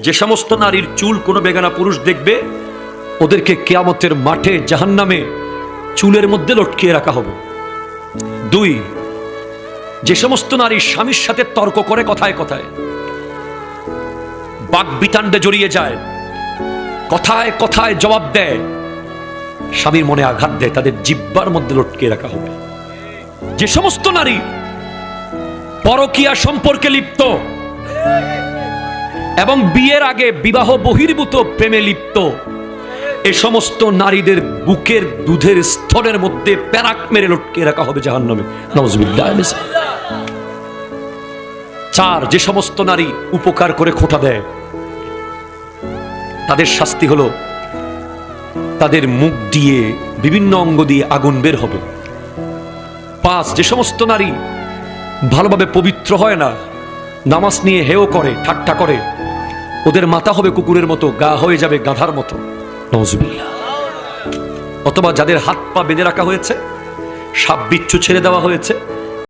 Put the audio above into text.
যে সমস্ত নারীর চুল কোনো বেগানা পুরুষ দেখবে, ওদেরকে কিয়ামতের মাঠে জাহান্নামে চুলের মধ্যে লটকিয়ে রাখা হবে। 2, যে সমস্ত নারী স্বামীর সাথে তর্ক করে কথায় কথায়, বাকবিতান্ডে জড়িয়ে যায়, কথায় কথায় জবাব দেয়, স্বামীর মনে আঘাত দেয়, তাদের জিহ্বার মধ্যে লটকিয়ে রাখা হবে। যে সমস্ত নারী পরকীয়া সম্পর্কে লিপ্ত এবং বিয়ের আগে বিবাহ বহির্ভূত প্রেমে লিপ্ত, এ সমস্ত নারীদের বুকের দুধের স্তরের মধ্যে প্যারাক মেরে লটকে রাখা হবে জাহান্নামে। নাউজুবিল্লাহ। 4, যে সমস্ত নারী উপকার করে খোঁটা দেয়, তাদের শাস্তি হলো তাদের মুখ দিয়ে বিভিন্ন অঙ্গ দিয়ে আগুন বের হবে। 5, যে সমস্ত নারী ভালোভাবে পবিত্র হয় না, নামাজ নিয়ে হেও করে, ঠাট্টা করে, ওদের মাথা হবে কুকুরের মতো, গা হয়ে যাবে গাধার মতো। নাউজুবিল্লাহ। অথবা যাদের হাত পা বেঁধে রাখা হয়েছে, সাপ বিচ্ছু ছেড়ে দেওয়া হয়েছে,